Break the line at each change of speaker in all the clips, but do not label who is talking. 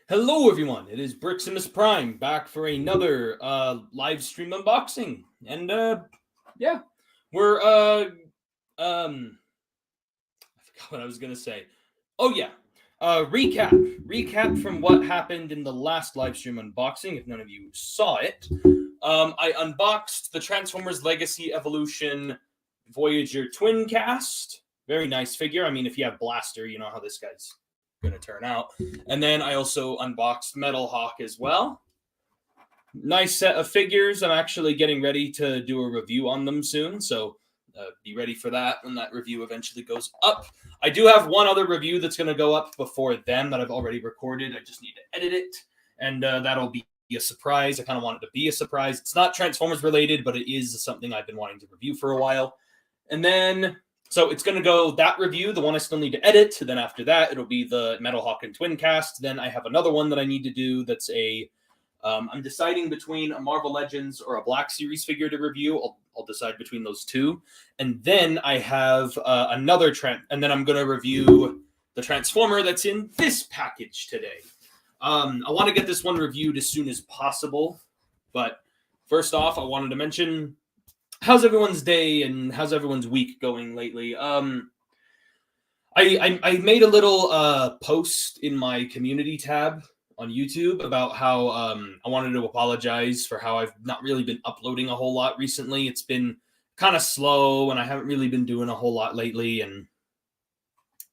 Hello, everyone. It is Briximus Prime back for another live stream unboxing, and yeah, we're I forgot what I was gonna say. Oh yeah, recap from what happened in the last live stream unboxing. If none of you saw it, I unboxed the Transformers Legacy Evolution Voyager Twin Cast. Very nice figure. I mean, if you have Blaster, you know how this guy's gonna turn out. And then I also unboxed Metal Hawk as well. Nice set of figures. I'm actually getting ready to do a review on them soon, so be ready for that when that review eventually goes up. I do have one other review that's going to go up before then that I've already recorded. I just need to edit it, and that'll be a surprise. I kind of want it to be a surprise. It's not Transformers related, but it is something I've been wanting to review for a while. And then so it's going to go that review, the one I still need to edit. Then after that, it'll be the Metal Hawk and Twin Cast. Then I have another one that I need to do that's a I'm deciding between a Marvel Legends or a Black Series figure to review. I'll decide between those two. And then I have another and then I'm going to review the Transformer that's in this package today. I want to get this one reviewed as soon as possible. But first off, I wanted to mention, how's everyone's day and how's everyone's week going lately? I made a little post in my community tab on YouTube about how I wanted to apologize for how I've not really been uploading a whole lot recently. It's been kind of slow and I haven't really been doing a whole lot lately. And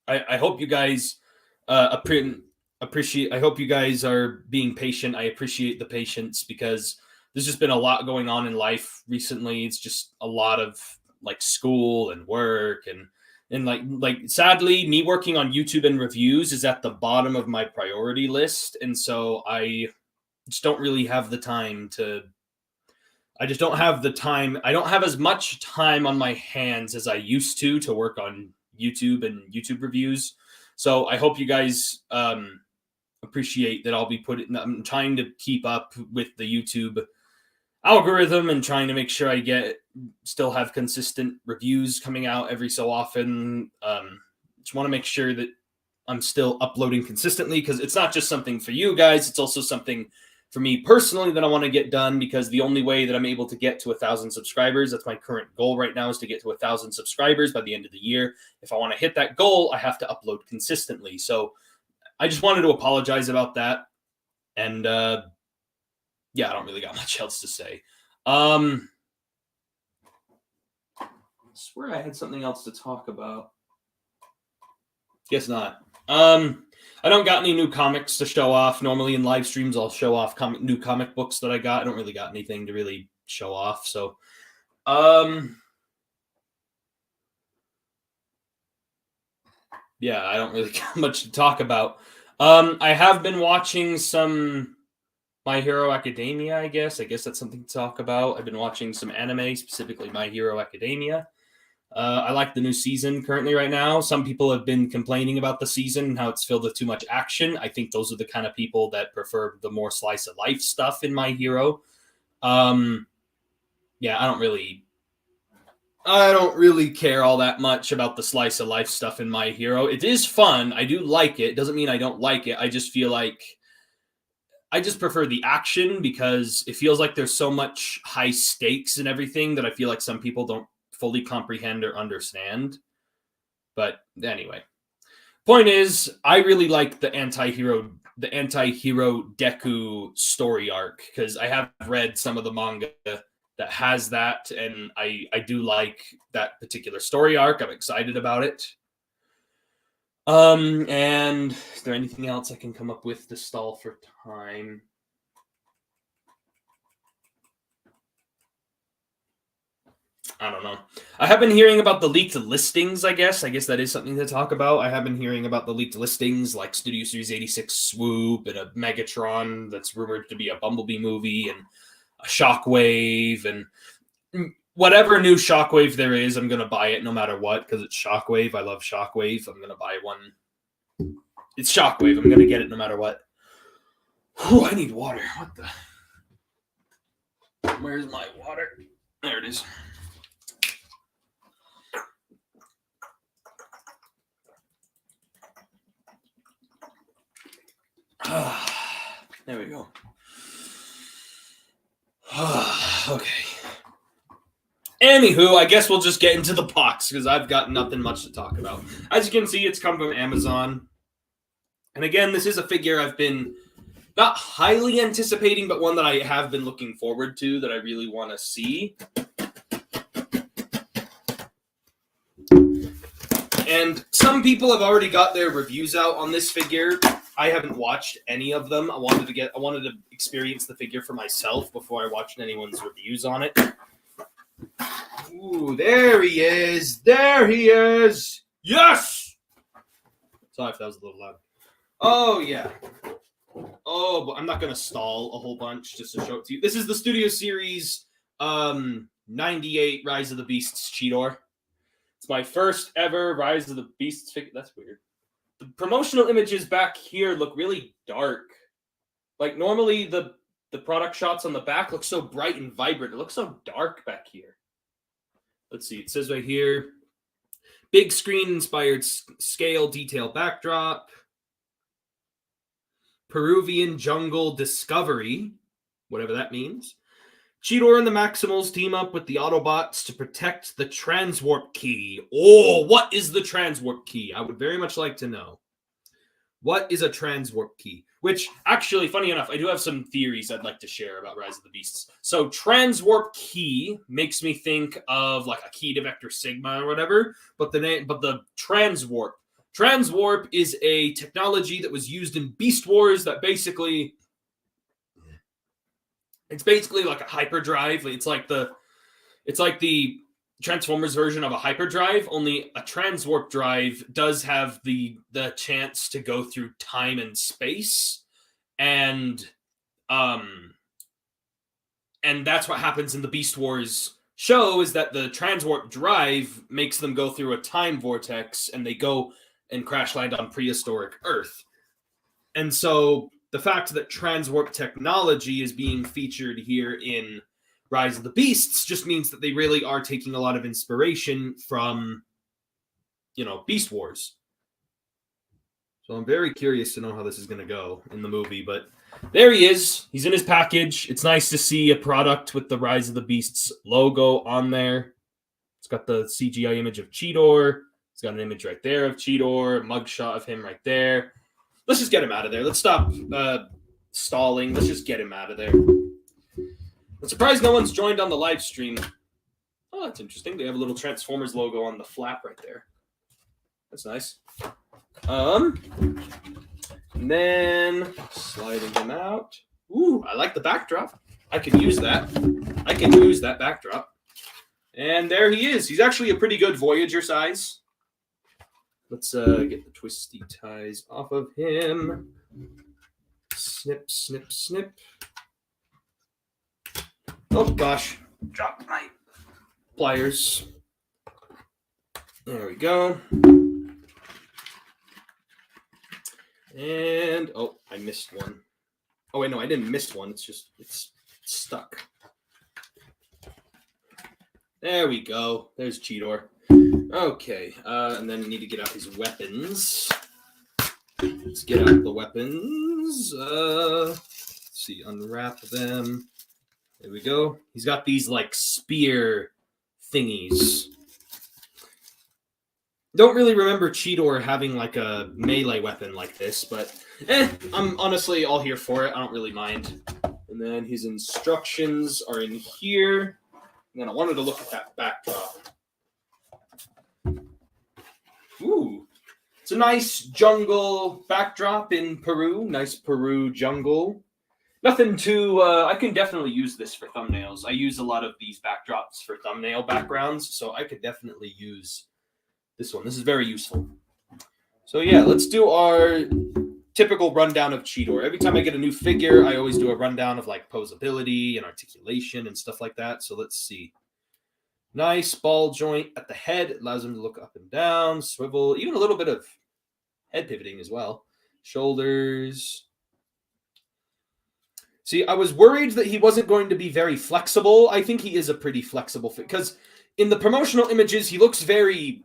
I hope you guys appreciate. I hope you guys are being patient. I appreciate the patience because there's just been a lot going on in life recently. It's just a lot of like school and work and like sadly, me working on YouTube and reviews is at the bottom of my priority list, and so I just don't really have the time to. I just don't have the time. I don't have as much time on my hands as I used to work on YouTube and YouTube reviews. So I hope you guys appreciate that. I'm trying to keep up with the YouTube algorithm and trying to make sure I still have consistent reviews coming out every so often. Just want to make sure that I'm still uploading consistently because it's not just something for you guys. It's also something for me personally that I want to get done because the only way that I'm able to get to 1,000 subscribers, that's my current goal right now, is to get to 1,000 subscribers by the end of the year. If I want to hit that goal, I have to upload consistently. So I just wanted to apologize about that. And yeah, I don't really got much else to say. I swear I had something else to talk about. Guess not. I don't got any new comics to show off. Normally in live streams, I'll show off new comic books that I got. I don't really got anything to really show off. So, yeah, I don't really got much to talk about. I have been watching some My Hero Academia, I guess. I guess that's something to talk about. I've been watching some anime, specifically My Hero Academia. I like the new season currently right now. Some people have been complaining about the season and how it's filled with too much action. I think those are the kind of people that prefer the more slice of life stuff in My Hero. Yeah, I don't really care all that much about the slice of life stuff in My Hero. It is fun. I do like it. Doesn't mean I don't like it. I just feel like I just prefer the action because it feels like there's so much high stakes and everything that I feel like some people don't fully comprehend or understand. But anyway, point is, I really like the anti-hero Deku story arc because I have read some of the manga that has that, and I do like that particular story arc. I'm excited about it. And is there anything else I can come up with to stall for time? I don't know. I have been hearing about the leaked listings, I guess. I guess that is something to talk about. I have been hearing about the leaked listings like Studio Series 86 Swoop and a Megatron that's rumored to be a Bumblebee movie and a Shockwave and whatever new Shockwave there is, I'm going to buy it no matter what because it's Shockwave. I love Shockwave. I'm going to buy one. It's Shockwave. I'm going to get it no matter what. Whew, I need water. What the? Where's my water? There it is. There we go. Okay. Anywho, I guess we'll just get into the box because I've got nothing much to talk about. As you can see, it's come from Amazon. And again, this is a figure I've been not highly anticipating, but one that I have been looking forward to, that I really want to see. And some people have already got their reviews out on this figure. I haven't watched any of them. I wanted to experience the figure for myself before I watched anyone's reviews on it. Ooh, there he is. There he is. Yes! Sorry if that was a little loud. Oh, yeah. Oh, but I'm not going to stall a whole bunch just to show it to you. This is the Studio Series 98 Rise of the Beasts Cheetor. It's my first ever Rise of the Beasts figure. That's weird. The promotional images back here look really dark. Like, normally the product shots on the back look so bright and vibrant. It looks so dark back here. Let's see. It says right here, big screen inspired scale detail backdrop. Peruvian jungle discovery, whatever that means. Cheetor and the Maximals team up with the Autobots to protect the Transwarp Key. Oh, what is the Transwarp Key? I would very much like to know. What is a Transwarp Key? Which, actually, funny enough, I do have some theories I'd like to share about Rise of the Beasts. So, Transwarp Key makes me think of like a key to Vector Sigma or whatever, but the Transwarp. Transwarp is a technology that was used in Beast Wars that basically... It's basically like a hyperdrive. It's like the Transformers version of a hyperdrive, only a transwarp drive does have the chance to go through time and space. And that's what happens in the Beast Wars show, is that the transwarp drive makes them go through a time vortex and they go and crash land on prehistoric Earth. And so the fact that transwarp technology is being featured here in Rise of the Beasts just means that they really are taking a lot of inspiration from, Beast Wars. So I'm very curious to know how this is going to go in the movie, but there he is. He's in his package. It's nice to see a product with the Rise of the Beasts logo on there. It's got the CGI image of Cheetor. It's got an image right there of Cheetor, a mugshot of him right there. Let's just get him out of there. Let's stop stalling. Let's just get him out of there. I'm surprised no one's joined on the live stream. Oh, that's interesting. They have a little Transformers logo on the flap right there. That's nice. And then sliding him out. Ooh, I like the backdrop. I could use that. I can use that backdrop. And there he is. He's actually a pretty good Voyager size. Let's get the twisty ties off of him. Snip, snip, snip. Oh, gosh. Drop my pliers. There we go. And, oh, I missed one. Oh, wait, no, I didn't miss one. It's stuck. There we go. There's Cheetor. Okay, and then we need to get out his weapons. Let's get out the weapons. Let's see, unwrap them. There we go. He's got these, like, spear thingies. Don't really remember Cheetor having, like, a melee weapon like this, but, I'm honestly all here for it. I don't really mind. And then his instructions are in here. And then I wanted to look at that backdrop. Ooh, it's a nice jungle backdrop in Peru. Nice Peru jungle. Nothing too... I can definitely use this for thumbnails. I use a lot of these backdrops for thumbnail backgrounds, so I could definitely use this one. This is very useful. So yeah, let's do our typical rundown of Cheetor. Every time I get a new figure, I always do a rundown of like posability and articulation and stuff like that. So let's see. Nice ball joint at the head. It allows him to look up and down, swivel, even a little bit of head pivoting as well. Shoulders. See, I was worried that he wasn't going to be very flexible. I think he is a pretty flexible fit because in the promotional images, he looks very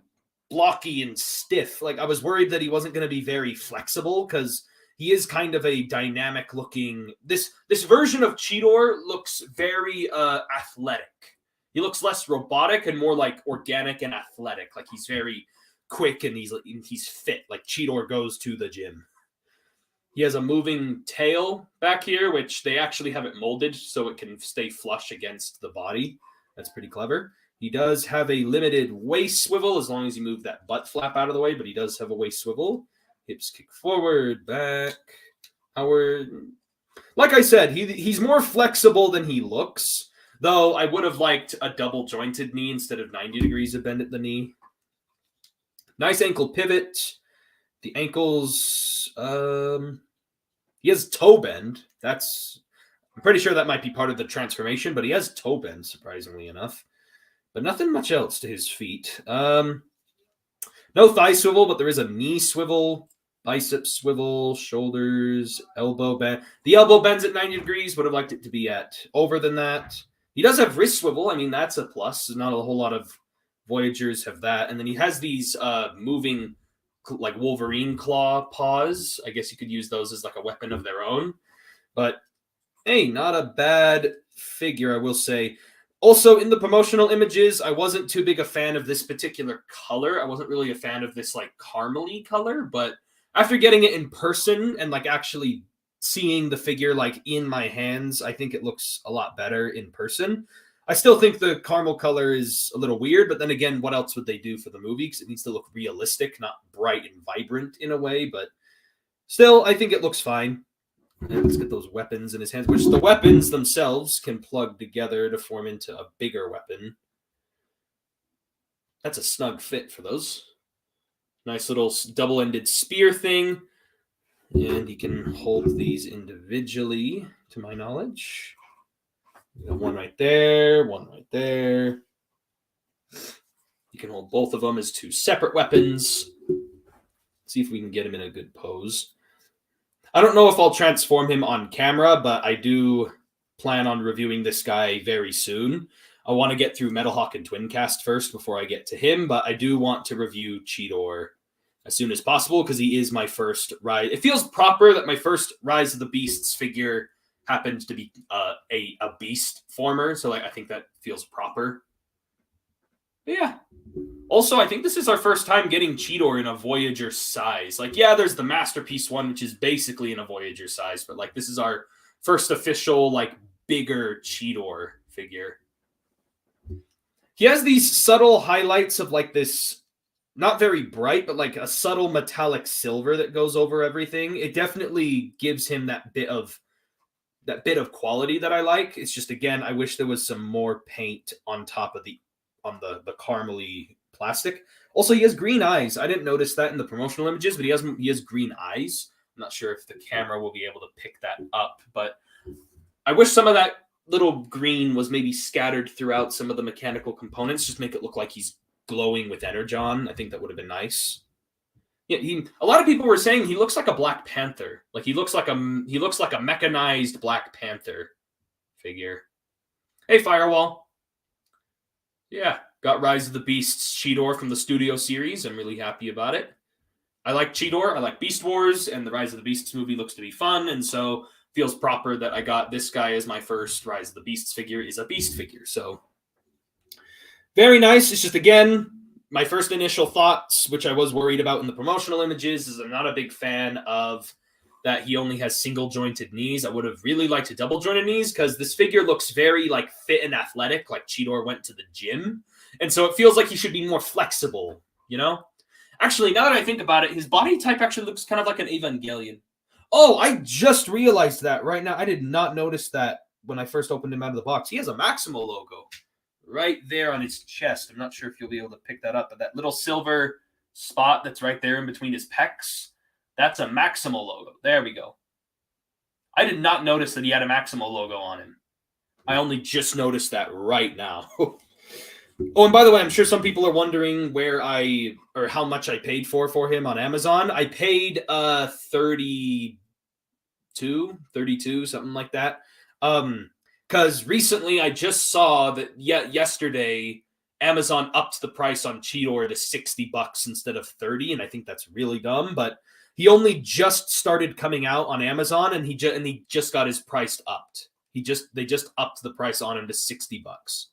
blocky and stiff. Like, I was worried that he wasn't going to be very flexible because he is kind of a dynamic looking. This version of Cheetor looks very athletic. He looks less robotic and more like organic and athletic. Like he's very quick and he's fit. Like Cheetor goes to the gym. He has a moving tail back here, which they actually have it molded so it can stay flush against the body. That's pretty clever. He does have a limited waist swivel as long as you move that butt flap out of the way, but he does have a waist swivel. Hips kick forward, back, outward. Like I said, he's more flexible than he looks, though I would have liked a double jointed knee instead of 90 degrees of bend at the knee. Nice ankle pivot. The ankles, he has toe bend. I'm pretty sure that might be part of the transformation, but he has toe bend, surprisingly enough. But nothing much else to his feet. No thigh swivel, but there is a knee swivel. Bicep swivel, shoulders, elbow bend. The elbow bends at 90 degrees. Would have liked it to be at over than that. He does have wrist swivel. I mean, that's a plus. Not a whole lot of Voyagers have that. And then he has these moving, like Wolverine claw paws. I guess you could use those as like a weapon of their own. But, hey, not a bad figure, I will say. Also, in the promotional images, I wasn't too big a fan of this particular color. I wasn't really a fan of this, like, caramely color, but after getting it in person and like actually seeing the figure like in my hands, I think it looks a lot better in person. I still think the caramel color is a little weird, but then again, what else would they do for the movie? Because it needs to look realistic, not bright and vibrant in a way, but still, I think it looks fine. And let's get those weapons in his hands, which the weapons themselves can plug together to form into a bigger weapon. That's a snug fit for those. Nice little double-ended spear thing. And he can hold these individually, to my knowledge. One right there, one right there. You can hold both of them as two separate weapons. See if we can get him in a good pose. I don't know if I'll transform him on camera, but I do plan on reviewing this guy very soon. I want to get through Metalhawk and Twincast first before I get to him, but I do want to review Cheetor as soon as possible because he is my first Rise. It feels proper that my first Rise of the Beasts figure happened to be a beast former, so like I think that feels proper. But yeah. Also, I think this is our first time getting Cheetor in a Voyager size. Like, yeah, there's the Masterpiece one, which is basically in a Voyager size, but like this is our first official, like, bigger Cheetor figure. He has these subtle highlights of like this, not very bright, but like a subtle metallic silver that goes over everything. It definitely gives him that bit of quality that I like. It's just, again, I wish there was some more paint on top of the caramely plastic. Also, he has green eyes. I didn't notice that in the promotional images, but he has green eyes. I'm not sure if the camera will be able to pick that up, but I wish some of that little green was maybe scattered throughout some of the mechanical components, just make it look like he's glowing with energon. I think that would have been nice. Yeah, a lot of people were saying he looks like a Black Panther. Like he looks like a mechanized Black Panther figure. Hey, Firewall. Yeah, got Rise of the Beasts Cheetor from the Studio series. I'm really happy about it. I like Cheetor. I like Beast Wars, and the Rise of the Beasts movie looks to be fun, and so feels proper that I got this guy as my first Rise of the Beasts figure is a Beast figure. So very nice. It's just, again, my first initial thoughts, which I was worried about in the promotional images, is I'm not a big fan of that he only has single jointed knees. I would have really liked a double jointed knees because this figure looks very like fit and athletic, like Cheetor went to the gym. And so it feels like he should be more flexible, you know? Actually, now that I think about it, his body type actually looks kind of like an Evangelion. Oh, I just realized that right now. I did not notice that when I first opened him out of the box. He has a Maximo logo right there on his chest. I'm not sure if you'll be able to pick that up, but that little silver spot that's right there in between his pecs, that's a Maximo logo. There we go. I did not notice that he had a Maximo logo on him. I only just noticed that right now. Oh, and by the way, I'm sure some people are wondering how much I paid for him on Amazon. I paid $32, something like that. Because recently I just saw that yesterday Amazon upped the price on Cheetor to $60 instead of $30, and I think that's really dumb. But He only just started coming out on Amazon, and he just got his price upped. They just upped the price on him to $60.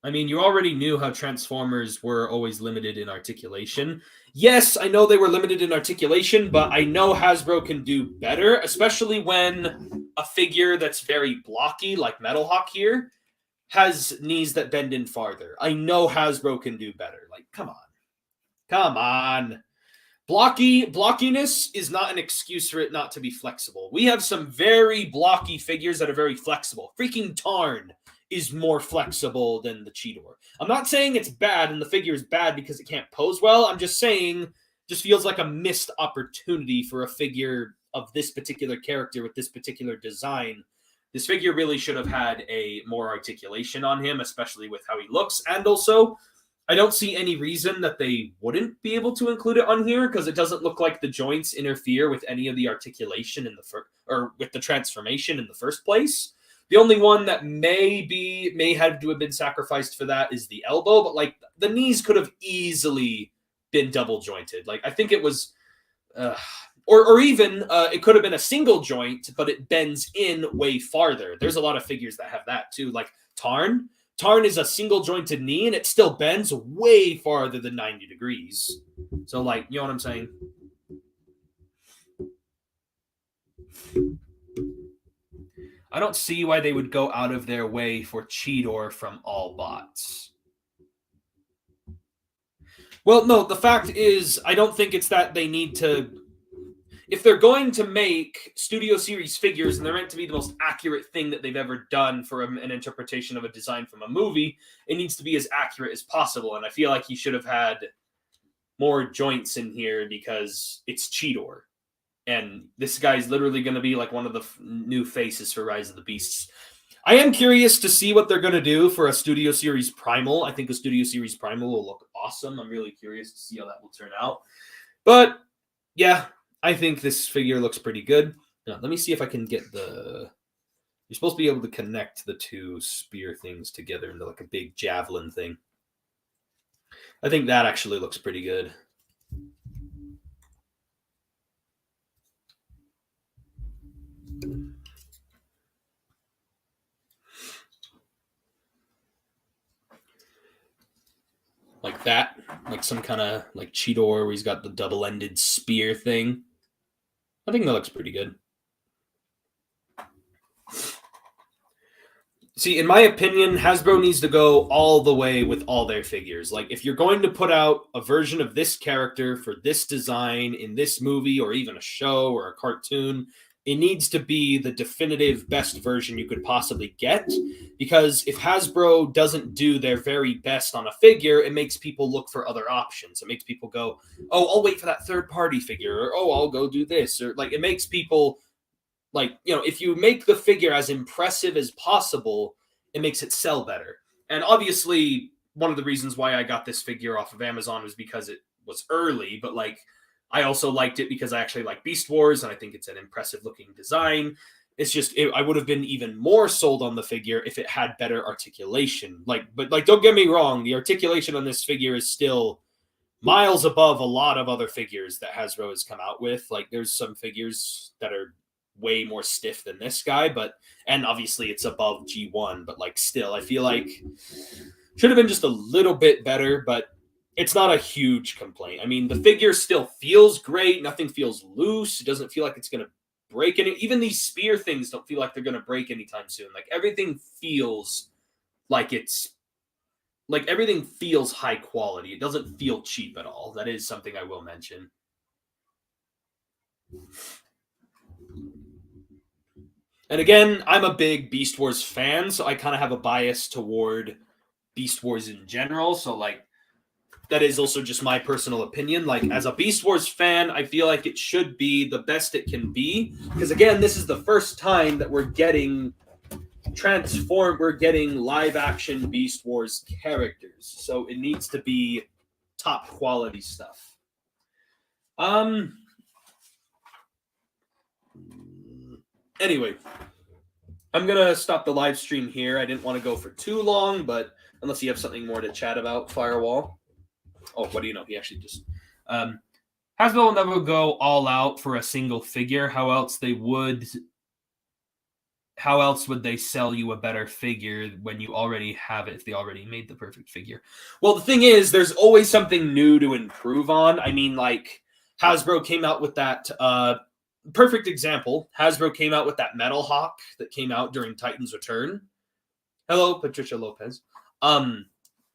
I mean, you already knew how Transformers were always limited in articulation. Yes, I know they were limited in articulation, but I know Hasbro can do better, especially when a figure that's very blocky, like Metal Hawk here, has knees that bend in farther. I know Hasbro can do better. Like, come on. Come on. Blockiness is not an excuse for it not to be flexible. We have some very blocky figures that are very flexible. Freaking Tarn is more flexible than the Cheetor. I'm not saying it's bad and the figure is bad because it can't pose well. I'm just saying just feels like a missed opportunity for a figure of this particular character with this particular design. This figure really should have had a more articulation on him, especially with how he looks. And also, I don't see any reason that they wouldn't be able to include it on here because it doesn't look like the joints interfere with any of the articulation in or with the transformation in the first place. The only one that may have to have been sacrificed for that is the elbow, but like the knees could have easily been double jointed. Like I think it was, or even it could have been a single joint, but it bends in way farther. There's a lot of figures that have that too, like Tarn. Tarn is a single jointed knee and it still bends way farther than 90 degrees. So like, you know what I'm saying? I don't see why they would go out of their way for Cheetor from all bots. Well, no, the fact is, I don't think it's that they need to... If they're going to make Studio Series figures and they're meant to be the most accurate thing that they've ever done for an interpretation of a design from a movie, it needs to be as accurate as possible. And I feel like he should have had more joints in here because it's Cheetor. And this guy's literally going to be like one of the new faces for Rise of the Beasts. I am curious to see what they're going to do for a Studio Series Primal. I think a Studio Series Primal will look awesome. I'm really curious to see how that will turn out. But, yeah, I think this figure looks pretty good. Now, let me see if I can get the... You're supposed to be able to connect the two spear things together into like a big javelin thing. I think that actually looks pretty good. Like that, like some kind of like Cheetor where he's got the double-ended spear thing. I think that looks pretty good. See, in my opinion, Hasbro needs to go all the way with all their figures. Like, if you're going to put out a version of this character for this design in this movie or even a show or a cartoon, it needs to be the definitive best version you could possibly get. Because if Hasbro doesn't do their very best on a figure, it makes people look for other options. It makes people go, oh, I'll wait for that third-party figure, or oh, I'll go do this. Or like, it makes people, like, you know, if you make the figure as impressive as possible, it makes it sell better. And obviously, one of the reasons why I got this figure off of Amazon was because it was early, but like, I also liked it because I actually like Beast Wars, and I think it's an impressive-looking design. It's just, I would have been even more sold on the figure if it had better articulation. But don't get me wrong, the articulation on this figure is still miles above a lot of other figures that Hasbro has come out with. Like, there's some figures that are way more stiff than this guy, and obviously it's above G1, but like, still, I feel like should have been just a little bit better, but it's not a huge complaint. I mean, the figure still feels great. Nothing feels loose. It doesn't feel like it's going to break any. Even these spear things don't feel like they're going to break anytime soon. Like, everything feels like everything feels high quality. It doesn't feel cheap at all. That is something I will mention. And again, I'm a big Beast Wars fan, so I kind of have a bias toward Beast Wars in general. So like, that is also just my personal opinion. Like, as a Beast Wars fan, I feel like it should be the best it can be. Because again, this is the first time that we're getting live action Beast Wars characters. So it needs to be top quality stuff. Anyway, I'm going to stop the live stream here. I didn't want to go for too long, but unless you have something more to chat about, Firewall. Oh, what do you know? He actually just... Hasbro will never go all out for a single figure. How else would they sell you a better figure when you already have it, if they already made the perfect figure? Well, the thing is, there's always something new to improve on. I mean, like, Hasbro came out with that, perfect example, Hasbro came out with that Metal Hawk that came out during Titan's Return. Hello, Patricia Lopez.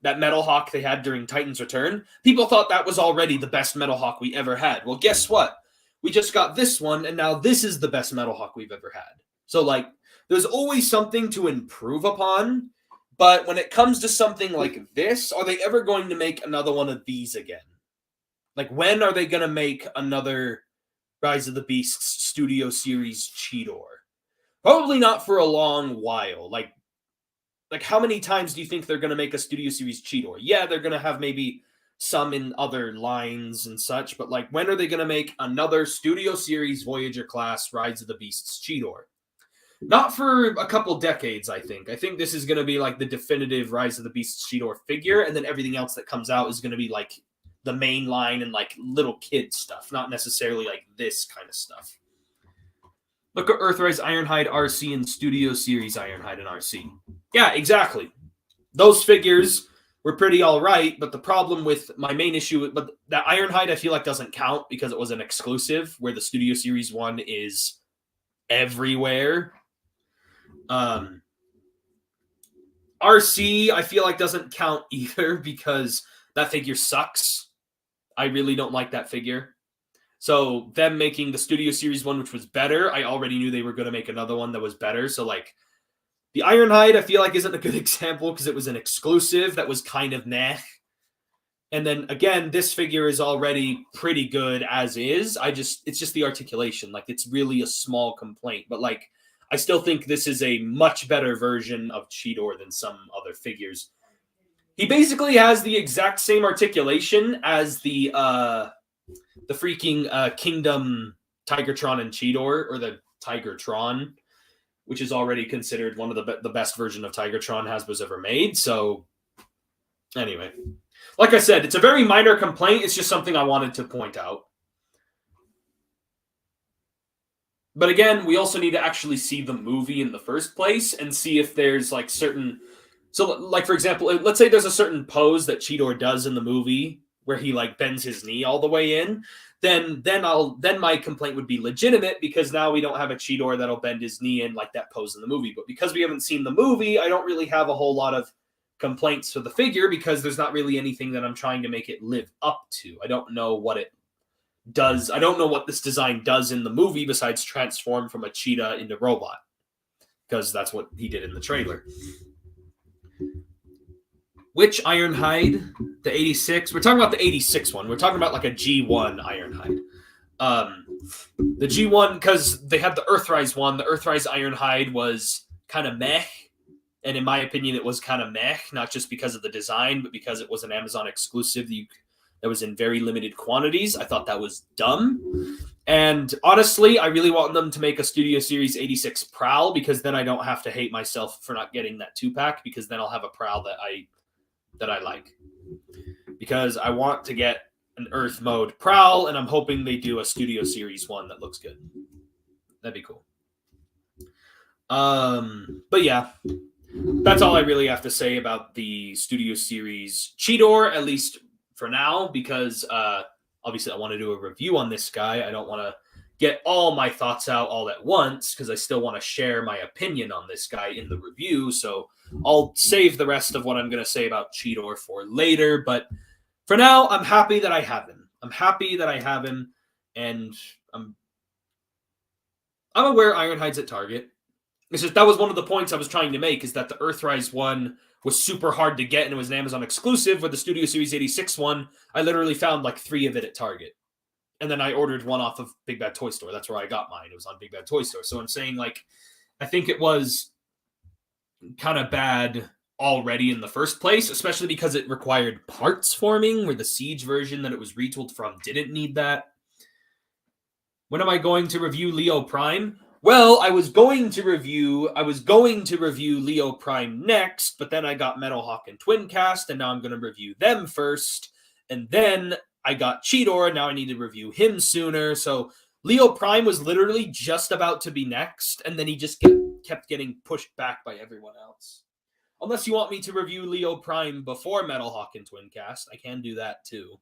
That Metal Hawk they had during Titan's Return. People thought that was already the best Metal Hawk we ever had. Well, guess what? We just got this one, and now this is the best Metal Hawk we've ever had. So, like, there's always something to improve upon, but when it comes to something like this, are they ever going to make another one of these again? Like, when are they going to make another Rise of the Beasts Studio Series Cheetor? Probably not for a long while. Like how many times do you think they're going to make a Studio Series Cheetor? Yeah, they're going to have maybe some in other lines and such, but like, when are they going to make another Studio Series Voyager class Rise of the Beasts Cheetor? Not for a couple decades, I think. I think this is going to be like the definitive Rise of the Beasts Cheetor figure, and then everything else that comes out is going to be like the main line and like little kid stuff, not necessarily like this kind of stuff. Look at Earthrise Ironhide RC and Studio Series Ironhide and RC. Yeah, exactly. Those figures were pretty all right, but the problem with my main issue, but that Ironhide I feel like doesn't count because it was an exclusive, where the Studio Series one is everywhere. RC I feel like doesn't count either because that figure sucks. I really don't like that figure. So them making the Studio Series one, which was better, I already knew they were going to make another one that was better. So like the Ironhide I feel like isn't a good example because it was an exclusive that was kind of meh. And then again, this figure is already pretty good as is. It's just the articulation. Like, it's really a small complaint, but like, I still think this is a much better version of Cheetor than some other figures. He basically has the exact same articulation as the freaking Kingdom Tigertron and Cheetor, or the Tigertron, which is already considered one of the best version of Tigertron Hasbro's ever made. So anyway, like I said, it's a very minor complaint. It's just something I wanted to point out. But again, we also need to actually see the movie in the first place and see if there's like certain... So like, for example, let's say there's a certain pose that Cheetor does in the movie where he like bends his knee all the way in. Then my complaint would be legitimate because now we don't have a Cheetor that'll bend his knee in like that pose in the movie. But because we haven't seen the movie, I don't really have a whole lot of complaints for the figure because there's not really anything that I'm trying to make it live up to. I don't know what it does. I don't know what this design does in the movie besides transform from a cheetah into robot, because that's what he did in the trailer. Which Ironhide? The 86? We're talking about the 86 one. We're talking about like a G1 Ironhide. The G1, because they had the Earthrise one. The Earthrise Ironhide was kind of meh. And in my opinion, it was kind of meh, not just because of the design, but because it was an Amazon exclusive that was in very limited quantities. I thought that was dumb. And honestly, I really want them to make a Studio Series 86 Prowl, because then I don't have to hate myself for not getting that 2-pack, because then I'll have a Prowl that I like. Because I want to get an Earth mode Prowl, and I'm hoping they do a Studio Series one that looks good. That'd be cool. But yeah, that's all I really have to say about the Studio Series Cheetor, at least for now, because obviously I want to do a review on this guy. I don't want to get all my thoughts out all at once, because I still want to share my opinion on this guy in the review. So I'll save the rest of what I'm going to say about Cheetor for later. But for now, I'm happy that I have him. I'm happy that I have him, and I'm aware Ironhide's at Target. It's just that was one of the points I was trying to make, is that the Earthrise one was super hard to get, and it was an Amazon exclusive. With the Studio Series 86 one, I literally found like 3 of it at Target. And then I ordered one off of Big Bad Toy Store. That's where I got mine. It was on Big Bad Toy Store. So I'm saying, like, I think it was kind of bad already in the first place, especially because it required parts forming, where the Siege version that it was retooled from didn't need that. When am I going to review Leo Prime? Well, I was going to review Leo Prime next, but then I got Metal Hawk and Twin Cast, and now I'm going to review them first, and then I got Cheetor, and now I need to review him sooner. So Leo Prime was literally just about to be next, and then he just kept getting pushed back by everyone else. Unless you want me to review Leo Prime before Metal Hawk and Twincast, I can do that too.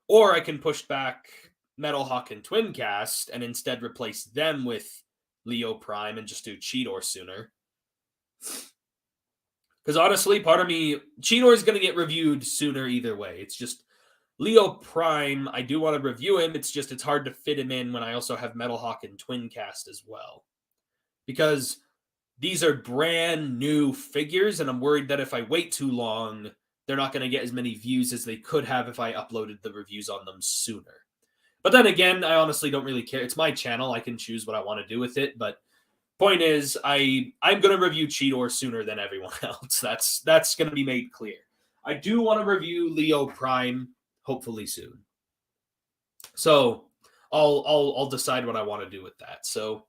Or I can push back Metal Hawk and Twincast and instead replace them with Leo Prime and just do Cheetor sooner. Because honestly, part of me, Cheetor is going to get reviewed sooner either way. It's just Leo Prime, I do want to review him. It's just it's hard to fit him in when I also have Metal Hawk and Twincast as well. Because these are brand new figures, and I'm worried that if I wait too long, they're not going to get as many views as they could have if I uploaded the reviews on them sooner. But then again, I honestly don't really care. It's my channel. I can choose what I want to do with it. But point is, I'm going to review Cheetor sooner than everyone else. That's going to be made clear. I do want to review Leo Prime hopefully soon. So I'll decide what I want to do with that. So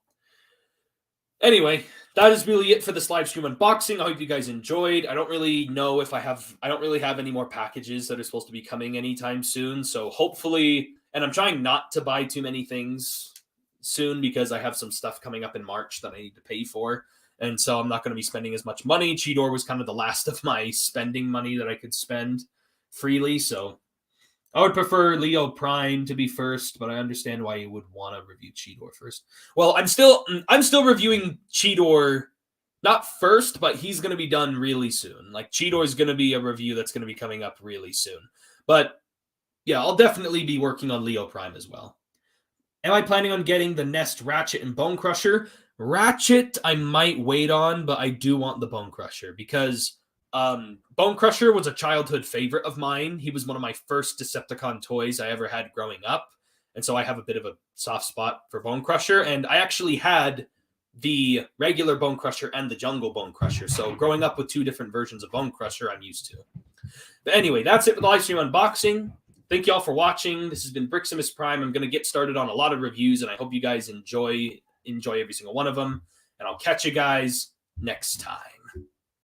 anyway, that is really it for this live stream unboxing. I hope you guys enjoyed. I don't really know if I don't really have any more packages that are supposed to be coming anytime soon. So hopefully, and I'm trying not to buy too many things soon because I have some stuff coming up in March that I need to pay for. And so I'm not going to be spending as much money. Cheetor was kind of the last of my spending money that I could spend freely. So I would prefer Leo Prime to be first, but I understand why you would want to review Cheetor first. Well, I'm still reviewing Cheetor, not first, but he's going to be done really soon. Like Cheetor is going to be a review that's going to be coming up really soon. But yeah, I'll definitely be working on Leo Prime as well. Am I planning on getting the Nest Ratchet and Bone Crusher? Ratchet, I might wait on, but I do want the Bone Crusher because Bone Crusher was a childhood favorite of mine. He was one of my first Decepticon toys I ever had growing up. And so I have a bit of a soft spot for Bone Crusher. And I actually had the regular Bone Crusher and the Jungle Bone Crusher. So growing up with two different versions of Bone Crusher, I'm used to. But anyway, that's it for the live stream unboxing. Thank you all for watching. This has been Briximus Prime. I'm going to get started on a lot of reviews, and I hope you guys enjoy every single one of them. And I'll catch you guys next time.